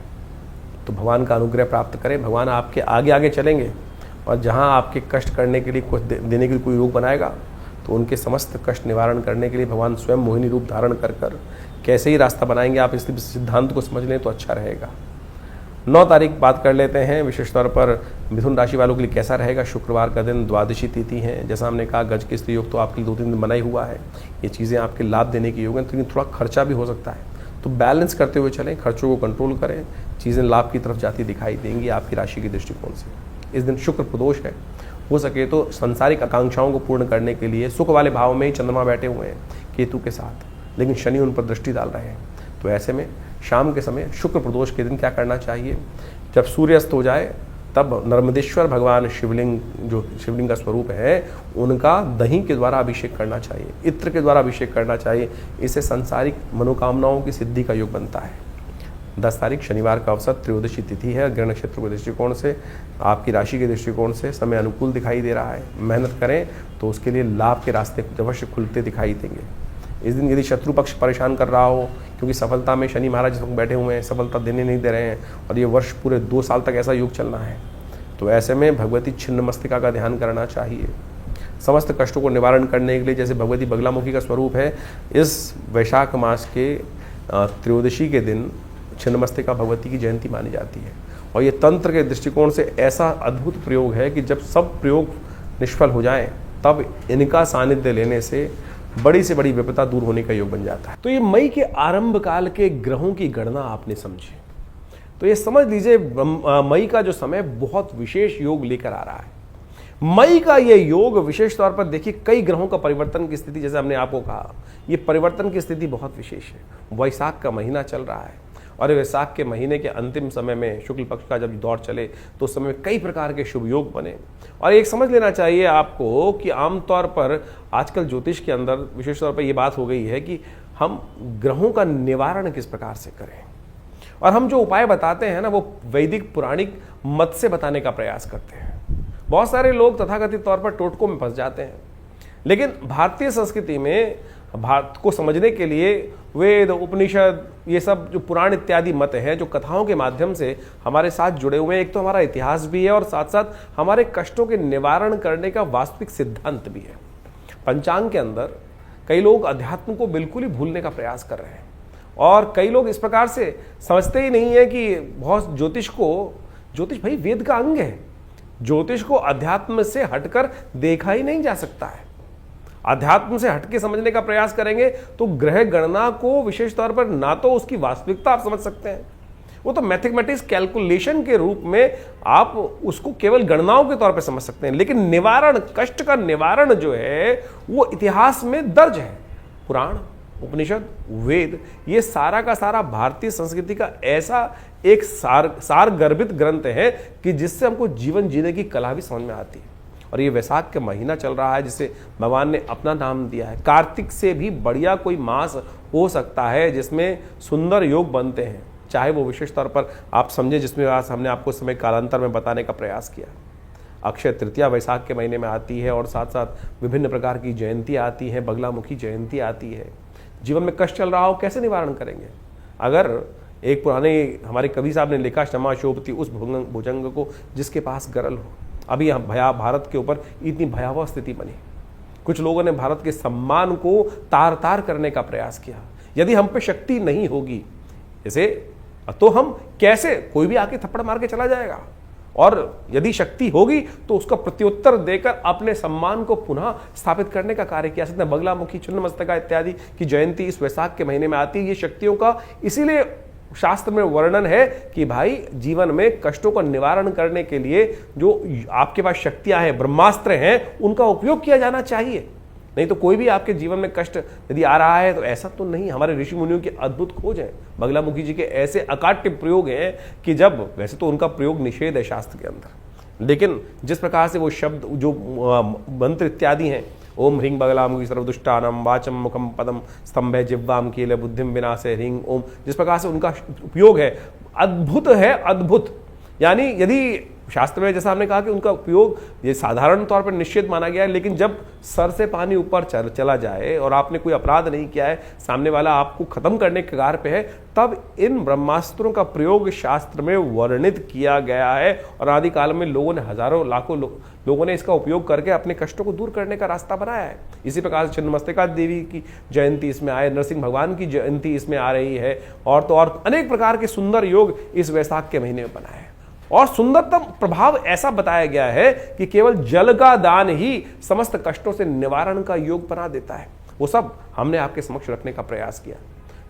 तो भगवान का अनुग्रह प्राप्त करें, भगवान आपके आगे आगे चलेंगे और जहां आपके कष्ट करने के लिए कुछ देने के लिए कोई योग बनाएगा तो उनके समस्त कष्ट निवारण करने के लिए भगवान स्वयं मोहिनी रूप धारण कर कैसे ही रास्ता बनाएंगे। आप इस सिद्धांत को समझ लें तो अच्छा रहेगा। 9 तारीख बात कर लेते हैं विशेष तौर पर मिथुन राशि वालों के लिए कैसा रहेगा। शुक्रवार का दिन, द्वादशी तिथि है। जैसा हमने कहा गज के स्त्री योग तो आपके लिए 2-3 दिन बना ही हुआ है। ये चीज़ें आपके लाभ देने की योग है, लेकिन थोड़ा खर्चा भी हो सकता है, तो बैलेंस करते हुए चलें, खर्चों को कंट्रोल करें, चीज़ें लाभ की तरफ जाती दिखाई देंगी आपकी राशि के दृष्टिकोण से। इस दिन शुक्र प्रदोष है, हो सके तो सांसारिक आकांक्षाओं को पूर्ण करने के लिए सुख वाले भाव में ही चंद्रमा बैठे हुए हैं केतु के साथ, लेकिन शनि उन पर दृष्टि डाल रहे हैं। तो ऐसे में शाम के समय शुक्र प्रदोष के दिन क्या करना चाहिए? जब सूर्यास्त हो जाए तब नर्मदेश्वर भगवान शिवलिंग, जो शिवलिंग का स्वरूप है, उनका दही के द्वारा अभिषेक करना चाहिए, इत्र के द्वारा अभिषेक करना चाहिए। इससे सांसारिक मनोकामनाओं की सिद्धि का योग बनता है। 10 तारीख शनिवार का अवसर, त्रयोदशी तिथि है। ग्रह नक्षत्र के दृष्टिकोण से, आपकी राशि के दृष्टिकोण से समय अनुकूल दिखाई दे रहा है। मेहनत करें तो उसके लिए लाभ के रास्ते अवश्य खुलते दिखाई देंगे। इस दिन यदि शत्रु पक्ष परेशान कर रहा हो, क्योंकि सफलता में शनि महाराज इस वक्त बैठे हुए हैं, सफलता देने नहीं दे रहे हैं और ये वर्ष पूरे 2 साल तक ऐसा योग चलना है, तो ऐसे में भगवती छिन्नमस्तिका का ध्यान करना चाहिए। समस्त कष्टों को निवारण करने के लिए, जैसे भगवती बगलामुखी का स्वरूप है, इस वैशाख मास के त्रयोदशी के दिन छिन्नमस्तिका भगवती की जयंती मानी जाती है। और ये तंत्र के दृष्टिकोण से ऐसा अद्भुत प्रयोग है कि जब सब प्रयोग निष्फल हो जाएं, तब इनका सानिध्य लेने से बड़ी से बड़ी विपदा दूर होने का योग बन जाता है। तो ये मई के आरंभ काल के ग्रहों की गणना आपने समझी, तो ये समझ लीजिए मई का जो समय बहुत विशेष योग लेकर आ रहा है। मई का ये योग विशेष तौर पर देखिए, कई ग्रहों का परिवर्तन की स्थिति, जैसे हमने आपको कहा, ये परिवर्तन की स्थिति बहुत विशेष है। वैशाख का महीना चल रहा है और वैशाख के महीने के अंतिम समय में शुक्ल पक्ष का जब दौर चले तो उस समय कई प्रकार के शुभ योग बने। और एक समझ लेना चाहिए आपको कि आमतौर पर आजकल ज्योतिष के अंदर विशेष तौर पर यह बात हो गई है कि हम ग्रहों का निवारण किस प्रकार से करें, और हम जो उपाय बताते हैं ना, वो वैदिक पुराणिक मत से बताने का प्रयास करते हैं। बहुत सारे लोग तथाकथित तौर पर टोटकों में फंस जाते हैं, लेकिन भारतीय संस्कृति में भारत को समझने के लिए वेद, उपनिषद, ये सब जो पुराण इत्यादि मत हैं, जो कथाओं के माध्यम से हमारे साथ जुड़े हुए हैं, एक तो हमारा इतिहास भी है और साथ साथ हमारे कष्टों के निवारण करने का वास्तविक सिद्धांत भी है। पंचांग के अंदर कई लोग अध्यात्म को बिल्कुल ही भूलने का प्रयास कर रहे हैं और कई लोग इस प्रकार से समझते ही नहीं है कि बहुत ज्योतिष भाई वेद का अंग है। ज्योतिष को अध्यात्म से हटकर देखा ही नहीं जा सकता है। अध्यात्म से हटके समझने का प्रयास करेंगे तो ग्रह गणना को विशेष तौर पर ना तो उसकी वास्तविकता आप समझ सकते हैं, वो तो मैथमेटिक्स कैलकुलेशन के रूप में आप उसको केवल गणनाओं के तौर पर समझ सकते हैं, लेकिन निवारण, कष्ट का निवारण जो है वो इतिहास में दर्ज है। पुराण, उपनिषद, वेद, ये सारा का सारा भारतीय संस्कृति का ऐसा एक सार गर्भित ग्रंथ है कि जिससे हमको जीवन जीने की कला भी समझ में आती है। और ये वैशाख का महीना चल रहा है जिसे भगवान ने अपना नाम दिया है। कार्तिक से भी बढ़िया कोई मास हो सकता है जिसमें सुंदर योग बनते हैं, चाहे वो विशेष तौर पर आप समझे, जिसमें आज हमने आपको समय कालांतर में बताने का प्रयास किया। अक्षय तृतीया वैशाख के महीने में आती है और साथ साथ विभिन्न प्रकार की जयंतियाँ आती हैं, बगलामुखी जयंती आती है। जीवन में कष्ट चल रहा हो, कैसे निवारण करेंगे? अगर एक पुराने हमारे कवि साहब ने लिखा, क्षमा शोभती उस भुजंग को जिसके पास गरल हो। अभी भारत के ऊपर इतनी भयावह स्थिति बनी, कुछ लोगों ने भारत के सम्मान को तार तार करने का प्रयास किया। यदि हम पे शक्ति नहीं होगी जैसे, तो हम कैसे, कोई भी आके थप्पड़ मार के चला जाएगा, और यदि शक्ति होगी तो उसका प्रत्युत्तर देकर अपने सम्मान को पुनः स्थापित करने का कार्य किया सकते हैं। बगलामुखी, छिन्नमस्तका इत्यादि की जयंती इस वैशाख के महीने में आती है। ये शक्तियों का इसीलिए शास्त्र में वर्णन है कि भाई जीवन में कष्टों का निवारण करने के लिए जो आपके पास शक्तियां हैं, ब्रह्मास्त्र हैं, उनका उपयोग किया जाना चाहिए। नहीं तो कोई भी आपके जीवन में कष्ट यदि आ रहा है तो ऐसा तो नहीं। हमारे ऋषि मुनियों की अद्भुत खोज है, बगलामुखी जी के ऐसे अकाट्य प्रयोग हैं कि जब, वैसे तो उनका प्रयोग निषेध है शास्त्र के अंदर, लेकिन जिस प्रकार से वो शब्द जो मंत्र इत्यादि हैं, ओम ह्रीं बगलामुखी सर्वदुष्टानां वाचम मुखम पदम स्तंभे जिह्वाम कीले बुद्धिम विनाशे ह्रीं ओम, जिस प्रकार से उनका उपयोग है अद्भुत है, अद्भुत। यानी यदि शास्त्र में जैसा हमने कहा कि उनका उपयोग ये साधारण तौर पर निषेध माना गया है, लेकिन जब सर से पानी ऊपर चला जाए और आपने कोई अपराध नहीं किया है, सामने वाला आपको खत्म करने के कगार पे है, तब इन ब्रह्मास्त्रों का प्रयोग शास्त्र में वर्णित किया गया है। और आदिकाल में लोगों ने, हजारों लाखों लोगों ने इसका उपयोग करके अपने कष्टों को दूर करने का रास्ता बनाया है। इसी प्रकार से छिन्नमस्तिका देवी की जयंती इसमें आए, नरसिंह भगवान की जयंती इसमें आ रही है, और तो और अनेक प्रकार के सुंदर योग इस वैशाख के महीने में बनाए। और सुंदरतम प्रभाव ऐसा बताया गया है कि केवल जल का दान ही समस्त कष्टों से निवारण का योग बना देता है। वो सब हमने आपके समक्ष रखने का प्रयास किया।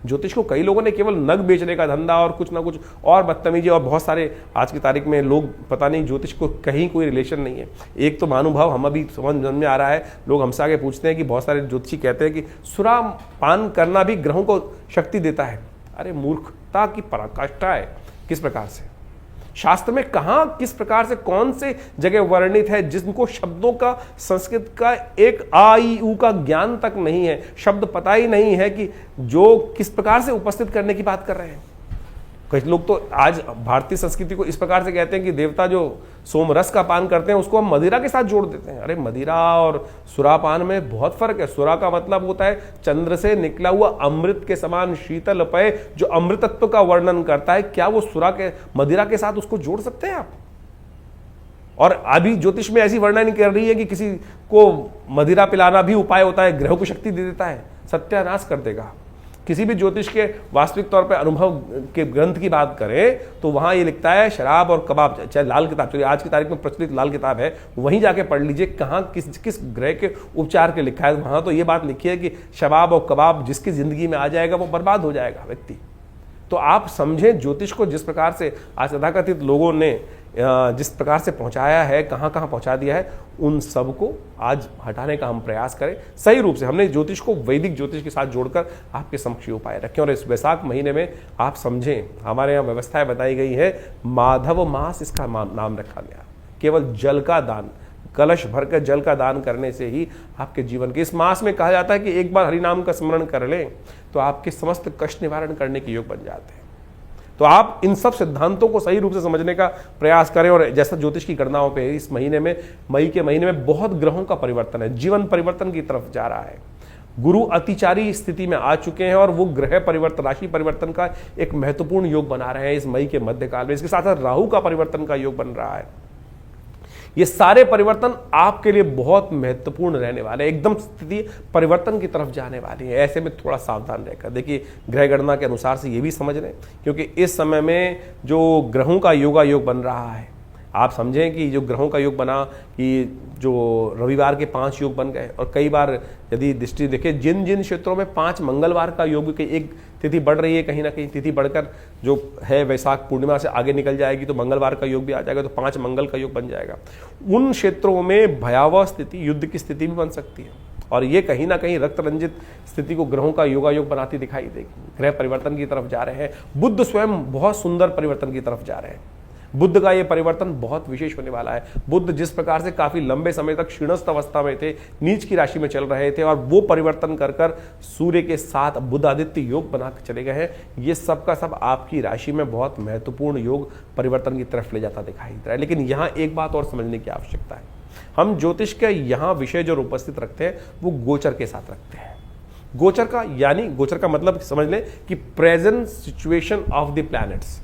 ज्योतिष को कई लोगों ने केवल नग बेचने का धंधा और कुछ ना कुछ और बदतमीजी, और बहुत सारे आज की तारीख में लोग, पता नहीं ज्योतिष को कहीं कोई रिलेशन नहीं है। एक तो महानुभाव हम अभी समझ में आ रहा है, लोग हमसे आगे पूछते हैं कि बहुत सारे ज्योतिषी कहते हैं कि सुरा पान करना भी ग्रहों को शक्ति देता है। अरे मूर्खता की पराकाष्ठा है। किस प्रकार से शास्त्र में कहां, किस प्रकार से, कौन से जगह वर्णित है जिनको शब्दों का, संस्कृत का एक आ ई उ का ज्ञान तक नहीं है, शब्द पता ही नहीं है कि जो किस प्रकार से उपस्थित करने की बात कर रहे हैं। कई लोग तो आज भारतीय संस्कृति को इस प्रकार से कहते हैं कि देवता जो सोमरस का पान करते हैं उसको हम मदिरा के साथ जोड़ देते हैं। अरे मदिरा और सुरापान में बहुत फर्क है। सुरा का मतलब होता है चंद्र से निकला हुआ अमृत के समान शीतल पेय जो अमृतत्व का वर्णन करता है। क्या वो सुरा के, मदिरा के साथ उसको जोड़ सकते हैं आप? और अभी ज्योतिष में ऐसी वर्णन कर रही है कि किसी को मदिरा पिलाना भी उपाय होता है, ग्रहों को शक्ति दे देता है, सत्यानाश कर देगा। किसी भी ज्योतिष के वास्तविक तौर पे अनुभव के ग्रंथ की बात करें तो वहां ये लिखता है शराब और कबाब, चाहे लाल किताब, चलिए आज की तारीख में प्रचलित लाल किताब है, वहीं जाके पढ़ लीजिए कहाँ किस ग्रह के उपचार के लिखा है। वहां तो ये बात लिखी है कि शराब और कबाब जिसकी जिंदगी में आ जाएगा वो बर्बाद हो जाएगा व्यक्ति। तो आप समझें ज्योतिष को जिस प्रकार से आज तथाकथित लोगों ने जिस प्रकार से पहुंचाया है, कहां कहां पहुंचा दिया है, उन सब को आज हटाने का हम प्रयास करें सही रूप से। हमने ज्योतिष को वैदिक ज्योतिष के साथ जोड़कर आपके समक्ष उपाय रखें। और इस वैशाख महीने में आप समझें, हमारे यहाँ व्यवस्थाएं बताई गई है, माधव मास इसका नाम रखा गया। केवल जल का दान, कलश भरकर जल का दान करने से ही आपके जीवन के, इस मास में कहा जाता है कि एक बार हरिनाम का स्मरण कर लें तो आपके समस्त कष्ट निवारण करने के योग बन जाते हैं। तो आप इन सब सिद्धांतों को सही रूप से समझने का प्रयास करें। और जैसा ज्योतिष की गणनाओं पे इस महीने में, मई के महीने में बहुत ग्रहों का परिवर्तन है, जीवन परिवर्तन की तरफ जा रहा है। गुरु अतिचारी स्थिति में आ चुके हैं और वो ग्रह परिवर्तन, राशि परिवर्तन का एक महत्वपूर्ण योग बना रहे हैं इस मई के मध्यकाल में। इसके साथ साथ राहु का परिवर्तन का योग बन रहा है। ये सारे परिवर्तन आपके लिए बहुत महत्वपूर्ण रहने वाले हैं, एकदम स्थिति परिवर्तन की तरफ जाने वाली है। ऐसे में थोड़ा सावधान रहकर देखिए, ग्रह गणना के अनुसार से ये भी समझ लें, क्योंकि इस समय में जो ग्रहों का योगा योग बन रहा है, आप समझें कि जो ग्रहों का योग बना कि जो रविवार के 5 योग बन गए, और कई बार यदि दृष्टि देखें जिन जिन क्षेत्रों में 5 मंगलवार का योग, कि एक तिथि बढ़ रही है, कहीं ना कहीं तिथि बढ़कर जो है वैशाख पूर्णिमा से आगे निकल जाएगी तो मंगलवार का योग भी आ जाएगा, तो 5 मंगल का योग बन जाएगा। उन क्षेत्रों में भयावह स्थिति, युद्ध की स्थिति भी बन सकती है, और ये कहीं ना कहीं रक्त रंजित स्थिति को ग्रहों का योगायोग बनाती दिखाई देगी। ग्रह परिवर्तन की तरफ जा रहे हैं, बुध स्वयं बहुत सुंदर परिवर्तन की तरफ जा रहे हैं। बुध का ये परिवर्तन बहुत विशेष होने वाला है। बुध जिस प्रकार से काफी लंबे समय तक क्षीणस्थ अवस्था में थे, नीच की राशि में चल रहे थे, और वो परिवर्तन कर कर सूर्य के साथ बुध आदित्य योग बना के चले गए हैं। ये सब का सब आपकी राशि में बहुत महत्वपूर्ण योग परिवर्तन की तरफ ले जाता दिखाई दे रहा है। लेकिन यहाँ एक बात और समझने की आवश्यकता है, हम ज्योतिष के यहाँ विषय जो उपस्थित रखते हैं वो गोचर के साथ रखते हैं। गोचर का यानी, गोचर का मतलब समझ लें कि present situation of the planets.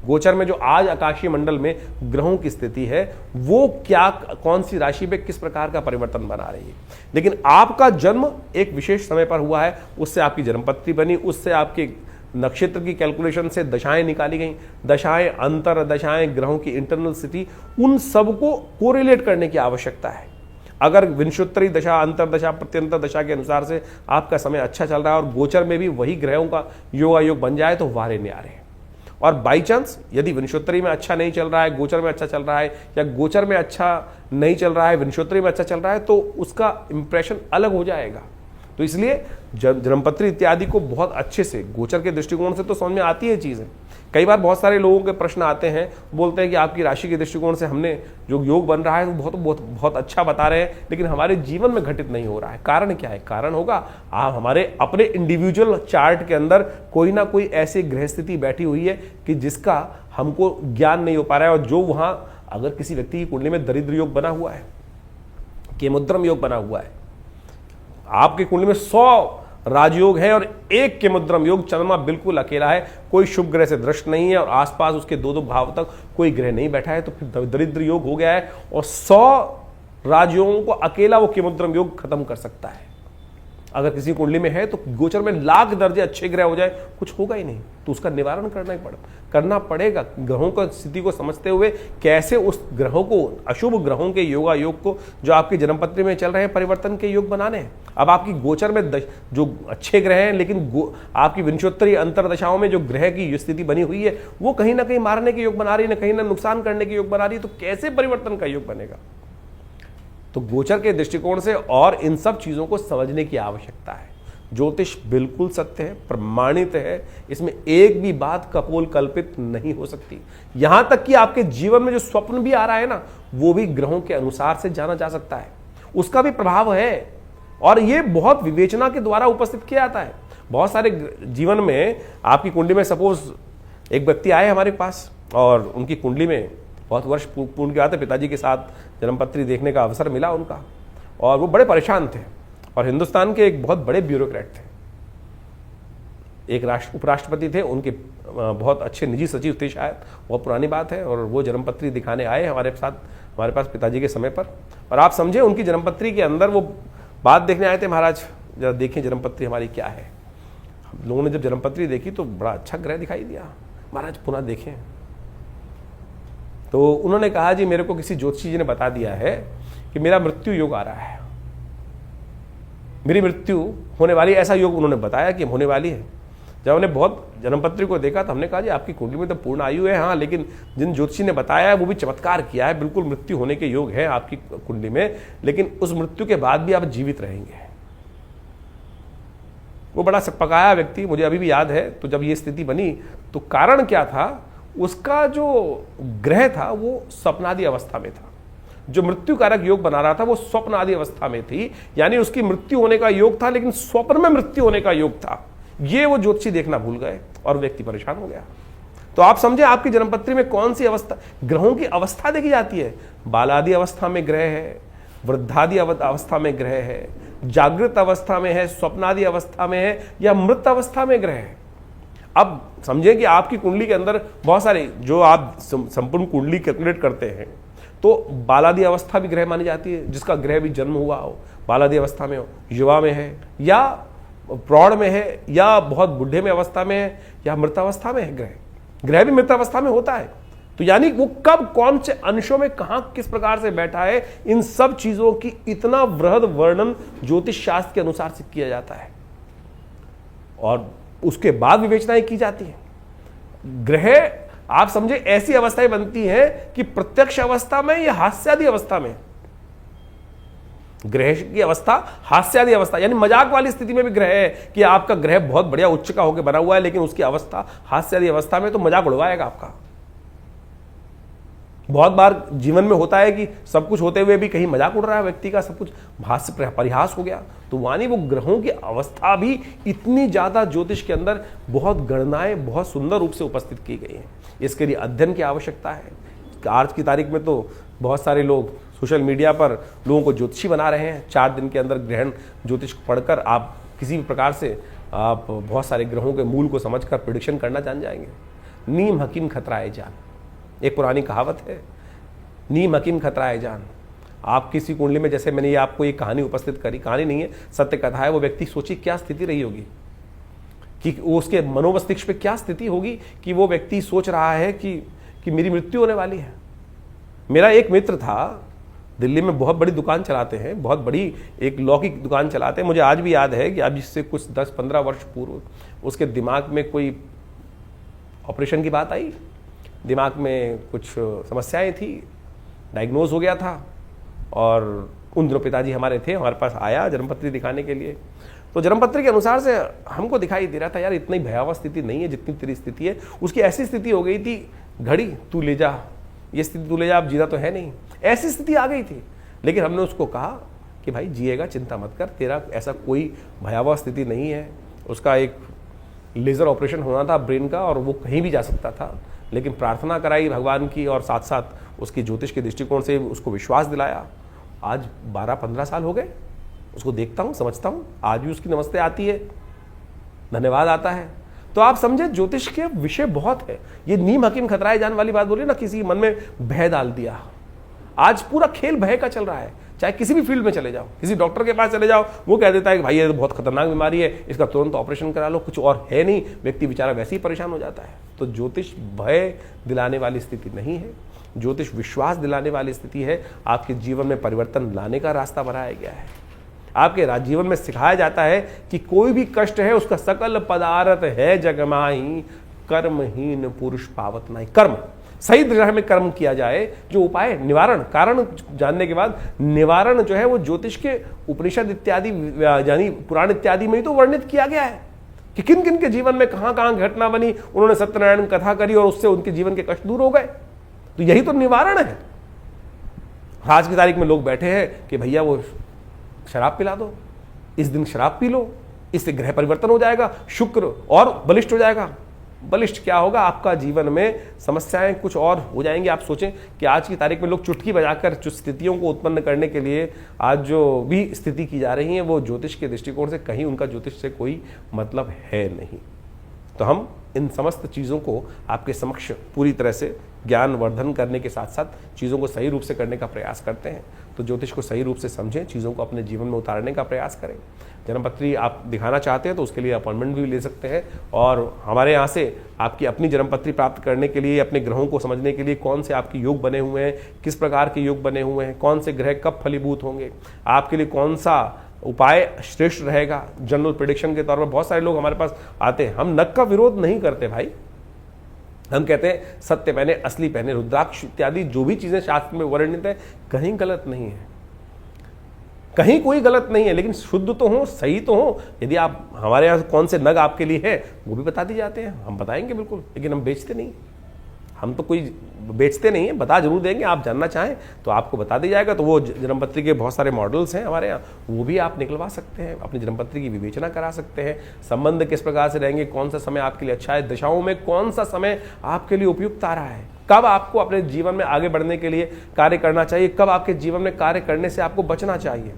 गोचर में जो आज आकाशीय मंडल में ग्रहों की स्थिति है वो क्या, कौन सी राशि में किस प्रकार का परिवर्तन बना रही है। लेकिन आपका जन्म एक विशेष समय पर हुआ है, उससे आपकी जन्मपत्री बनी, उससे आपके नक्षत्र की कैलकुलेशन से दशाएं निकाली गई, दशाएं, अंतर दशाएं, ग्रहों की इंटरनल स्थिति, उन सबको कोरिलेट करने की आवश्यकता है। अगर विंशोत्तरी दशा, अंतर दशा, प्रत्यंतर दशा के अनुसार से आपका समय अच्छा चल रहा है और गोचर में भी वही ग्रहों का योगायोग बन जाए तो वारे न्यारे। और बाई चांस यदि विंशोत्तरी में अच्छा नहीं चल रहा है, गोचर में अच्छा चल रहा है, या गोचर में अच्छा नहीं चल रहा है, विंशोत्तरी में अच्छा चल रहा है, तो उसका इंप्रेशन अलग हो जाएगा। तो इसलिए जन्मपत्री इत्यादि को बहुत अच्छे से गोचर के दृष्टिकोण से तो समझ में आती है चीज़ें। कई बार बहुत सारे लोगों के प्रश्न आते हैं, बोलते हैं कि आपकी राशि के दृष्टिकोण से हमने जो योग बन रहा है वो बहुत बहुत बहुत अच्छा बता रहे हैं, लेकिन हमारे जीवन में घटित नहीं हो रहा है। कारण क्या है? कारण होगा आप हमारे अपने इंडिविजुअल चार्ट के अंदर कोई ना कोई ऐसी ग्रह स्थिति बैठी हुई है कि जिसका हमको ज्ञान नहीं हो पा रहा है। और जो वहां अगर किसी व्यक्ति की कुंडली में दरिद्र योग बना हुआ है, केमुद्रम योग बना हुआ है, आपकी कुंडली में 100 राजयोग है और एक के मुद्रम योग, चंद्रमा बिल्कुल अकेला है, कोई शुभ ग्रह से दृष्ट नहीं है और आसपास उसके 2-2 भाव तक कोई ग्रह नहीं बैठा है, तो फिर दरिद्र योग हो गया है। और 100 राजयोगों को अकेला वो केमुद्रम योग खत्म कर सकता है। अगर किसी कुंडली में है तो गोचर में लाख दर्जे अच्छे ग्रह हो जाए, कुछ होगा ही नहीं, तो उसका निवारण करना पड़ेगा। ग्रहों का स्थिति को समझते हुए कैसे उस ग्रहों को, अशुभ ग्रहों के योगा योग को जो आपकी जन्मपत्री में चल रहे हैं परिवर्तन के योग बनाने हैं। अब आपकी गोचर में जो अच्छे ग्रह हैं, लेकिन आपकी विंशोत्तरी अंतरदशाओं में जो ग्रह की स्थिति बनी हुई है वो कहीं ना कहीं मारने के योग बना रही है, कहीं ना नुकसान करने के योग बना रही है, तो कैसे परिवर्तन का योग बनेगा? तो गोचर के दृष्टिकोण से और इन सब चीजों को समझने की आवश्यकता है। ज्योतिष बिल्कुल सत्य है, प्रमाणित है, इसमें एक भी बात कपोल कल्पित नहीं हो सकती। यहां तक कि आपके जीवन में जो स्वप्न भी आ रहा है ना, वो भी ग्रहों के अनुसार से जाना जा सकता है, उसका भी प्रभाव है, और ये बहुत विवेचना के द्वारा उपस्थित किया जाता है। बहुत सारे जीवन में आपकी कुंडली में सपोज एक व्यक्ति आए हमारे पास और उनकी कुंडली में बहुत वर्ष पूर्ण के आते, पिताजी के साथ जन्मपत्री देखने का अवसर मिला उनका, और वो बड़े परेशान थे, और हिंदुस्तान के एक बहुत बड़े ब्यूरोक्रेट थे, एक उपराष्ट्रपति थे, उनके बहुत अच्छे निजी सचिव थे शायद, बहुत पुरानी बात है। और वो जन्मपत्री दिखाने आए हमारे पास पिताजी के समय पर, और आप समझे उनकी जन्मपत्री के अंदर वो बात देखने आए थे, महाराज जरा देखें जन्मपत्री हमारी क्या है। हम लोगों ने जब जन्मपत्री देखी तो बड़ा अच्छा ग्रह दिखाई दिया, महाराज पुनः देखें। तो उन्होंने कहा, जी मेरे को किसी ज्योतिषी जी ने बता दिया है कि मेरा मृत्यु योग आ रहा है, मेरी मृत्यु होने वाली, ऐसा योग उन्होंने बताया कि होने वाली है। जब उन्होंने बहुत जन्मपत्री को देखा तो हमने कहा, जी आपकी कुंडली में तो पूर्ण आयु है, हाँ, लेकिन जिन ज्योतिषी ने बताया है वो भी चमत्कार किया है, बिल्कुल मृत्यु होने के योग है आपकी कुंडली में, लेकिन उस मृत्यु के बाद भी आप जीवित रहेंगे। वो बड़ा सकपकाया व्यक्ति, मुझे अभी भी याद है। तो जब ये स्थिति बनी तो कारण क्या था, उसका जो ग्रह था वो स्वप्नादि अवस्था में था, जो मृत्यु कारक योग बना रहा था वो स्वप्न आदि अवस्था में थी, यानी उसकी मृत्यु होने का योग था, लेकिन स्वप्न में मृत्यु होने का योग था। ये वो ज्योतिषी देखना भूल गए और व्यक्ति परेशान हो गया। तो आप समझे आपकी जन्मपत्री में कौन सी अवस्था, ग्रहों की अवस्था देखी जाती है। बालादि अवस्था में ग्रह है, वृद्धादि अवस्था में ग्रह है, जागृत अवस्था में है, स्वप्नादि अवस्था में है, या मृत अवस्था में ग्रह है। अब समझें कि आपकी कुंडली के अंदर बहुत सारे, जो आप संपूर्ण कुंडली कैलकुलेट करते हैं तो बालादि अवस्था भी ग्रह मानी जाती है, जिसका ग्रह भी जन्म हुआ हो, बालादि अवस्था में हो, युवा में है, या प्रौढ़ में है, या बहुत बुढ़े में अवस्था में है, या मृत अवस्था में है। ग्रह भी मृत अवस्था में होता है, तो यानी वो कब कौन से अंशों में कहां किस प्रकार से बैठा है, इन सब चीजों की इतना वृहद वर्णन ज्योतिष शास्त्र के अनुसार से किया जाता है और उसके बाद विवेचनाएं की जाती है। ग्रह आप समझे ऐसी अवस्थाएं बनती हैं कि प्रत्यक्ष अवस्था में या हास्यादि अवस्था में, ग्रह की अवस्था हास्यादि अवस्था यानी मजाक वाली स्थिति में भी ग्रह है कि आपका ग्रह बहुत बढ़िया उच्च का होकर बना हुआ है, लेकिन उसकी अवस्था हास्यादि अवस्था में तो मजाक उड़वाएगा आपका। बहुत बार जीवन में होता है कि सब कुछ होते हुए भी कहीं मजाक उड़ रहा है व्यक्ति का, सब कुछ हास्य परिहास हो गया। तो वानी वो ग्रहों की अवस्था भी इतनी ज्यादा ज्योतिष के अंदर बहुत गणनाएं बहुत सुंदर रूप से उपस्थित की गई हैं। इसके लिए अध्ययन की आवश्यकता है। आज की तारीख में तो बहुत सारे लोग सोशल मीडिया पर लोगों को ज्योतिषी बना रहे हैं। 4 दिन के अंदर ग्रहण ज्योतिष पढ़कर आप किसी भी प्रकार से आप बहुत सारे ग्रहों के मूल को समझकर प्रिडिक्शन करना जान जाएंगे। नीम हकीम खतराए जान, एक पुरानी कहावत है, नीम हकीम खतराए जान। आप किसी कुंडली में, जैसे मैंने ये आपको एक कहानी उपस्थित करी, कहानी नहीं है सत्य कथा है, वो व्यक्ति सोची क्या स्थिति रही होगी कि उसके मनोमस्तिष्क पे क्या स्थिति होगी कि वो व्यक्ति सोच रहा है कि मेरी मृत्यु होने वाली है। मेरा एक मित्र था, दिल्ली में बहुत बड़ी दुकान चलाते हैं, बहुत बड़ी एक लॉ की दुकान चलाते हैं। मुझे आज भी याद है कि अब इससे कुछ 10-15 वर्ष पूर्व उसके दिमाग में कोई ऑपरेशन की बात आई, दिमाग में कुछ समस्याएं थी, डायग्नोज हो गया था। और उन दिनों पिताजी हमारे थे, हमारे पास आया जन्मपत्री दिखाने के लिए। तो जन्मपत्री के अनुसार से हमको दिखाई दे रहा था यार इतनी भयावह स्थिति नहीं है जितनी तेरी स्थिति है। उसकी ऐसी स्थिति हो गई थी, घड़ी तू ले जा, ये स्थिति तू ले जा, अब जीना तो है नहीं, ऐसी स्थिति आ गई थी। लेकिन हमने उसको कहा कि भाई जिएगा, चिंता मत कर, तेरा ऐसा कोई भयावह स्थिति नहीं है। उसका एक लेज़र ऑपरेशन होना था ब्रेन का और वो कहीं भी जा सकता था, लेकिन प्रार्थना कराई भगवान की और साथ साथ उसकी ज्योतिष के दृष्टिकोण से उसको विश्वास दिलाया। आज 12-15 साल हो गए, उसको देखता हूँ, समझता हूँ, आज भी उसकी नमस्ते आती है, धन्यवाद आता है। तो आप समझे ज्योतिष के विषय बहुत है। ये नीम हकीम खतराए जान वाली बात बोली ना, किसी मन में भय डाल दिया। आज पूरा खेल भय का चल रहा है। चाहे किसी भी फील्ड में चले जाओ, किसी डॉक्टर के पास चले जाओ, वो कह देता है कि भाई ये तो बहुत खतरनाक बीमारी है, इसका तुरंत ऑपरेशन करा लो, कुछ और है नहीं, व्यक्ति बेचारा वैसे ही परेशान हो जाता है। तो ज्योतिष भय दिलाने वाली स्थिति नहीं है, ज्योतिष विश्वास दिलाने वाली स्थिति है। आपके जीवन में परिवर्तन लाने का रास्ता बनाया गया है। आपके जीवन में सिखाया जाता है कि कोई भी कष्ट है उसका सकल पदार्थ है जगमाही, कर्महीन पुरुष पावत नहीं। कर्म सही दिशा में कर्म किया जाए, जो उपाय निवारण कारण जानने के बाद निवारण जो है वो ज्योतिष के उपनिषद इत्यादि यानी पुराण इत्यादि में ही तो वर्णित किया गया है कि किन किन के जीवन में कहां कहां घटना बनी, उन्होंने सत्यनारायण कथा करी और उससे उनके जीवन के कष्ट दूर हो गए। तो यही तो निवारण है। आज की तारीख में लोग बैठे हैं कि भैया वो शराब पिला दो, इस दिन शराब पी लो, इससे ग्रह परिवर्तन हो जाएगा, शुक्र और बलिष्ठ हो जाएगा। बलिष्ठ क्या होगा, आपका जीवन में समस्याएं कुछ और हो जाएंगी। आप सोचें कि आज की तारीख में लोग चुटकी बजाकर स्थितियों को उत्पन्न करने के लिए आज जो भी स्थिति की जा रही है वो ज्योतिष के दृष्टिकोण से कहीं उनका ज्योतिष से कोई मतलब है नहीं। तो हम इन समस्त चीज़ों को आपके समक्ष पूरी तरह से ज्ञान वर्धन करने के साथ साथ चीज़ों को सही रूप से करने का प्रयास करते हैं। तो ज्योतिष को सही रूप से समझें, चीज़ों को अपने जीवन में उतारने का प्रयास करें। जन्मपत्री आप दिखाना चाहते हैं तो उसके लिए अपॉइंटमेंट भी ले सकते हैं और हमारे यहाँ से आपकी अपनी जन्मपत्री प्राप्त करने के लिए, अपने ग्रहों को समझने के लिए, कौन से आपके योग बने हुए हैं, किस प्रकार के योग बने हुए हैं, कौन से ग्रह कब फलीभूत होंगे, आपके लिए कौन सा उपाय श्रेष्ठ रहेगा, जनरल प्रेडिक्शन के तौर पर बहुत सारे लोग हमारे पास आते हैं। हम नक का विरोध नहीं करते भाई, हम कहते हैं सत्य पहने, असली पहने, रुद्राक्ष इत्यादि जो भी चीजें शास्त्र में वर्णित है कहीं गलत नहीं है, कहीं कोई गलत नहीं है, लेकिन शुद्ध तो हो, सही तो हो। यदि आप हमारे यहाँ कौन से नग आपके लिए है वो भी बता दिए जाते हैं, हम बताएंगे बिल्कुल, लेकिन हम बेचते नहीं, हम तो कोई बेचते नहीं है, बता जरूर देंगे। आप जानना चाहें तो आपको बता दिया जाएगा। तो वो जन्मपत्री के बहुत सारे मॉडल्स हैं हमारे यहाँ, वो भी आप निकलवा सकते हैं, अपनी जन्मपत्री की विवेचना करा सकते हैं। संबंध किस प्रकार से रहेंगे, कौन सा समय आपके लिए अच्छा है, दशाओं में कौन सा समय आपके लिए उपयुक्त आ रहा है, कब आपको अपने जीवन में आगे बढ़ने के लिए कार्य करना चाहिए, कब आपके जीवन में कार्य करने से आपको बचना चाहिए।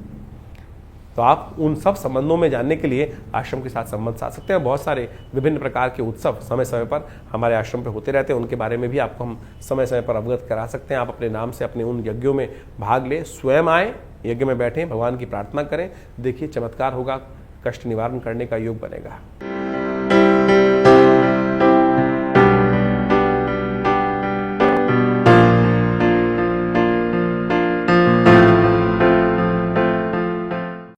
तो आप उन सब संबंधों में जानने के लिए आश्रम के साथ संबंध साध सकते हैं। बहुत सारे विभिन्न प्रकार के उत्सव समय समय पर हमारे आश्रम पे होते रहते हैं, उनके बारे में भी आपको हम समय समय पर अवगत करा सकते हैं। आप अपने नाम से अपने उन यज्ञों में भाग लें, स्वयं आए, यज्ञ में बैठें, भगवान की प्रार्थना करें, देखिए चमत्कार होगा, कष्ट निवारण करने का योग बनेगा।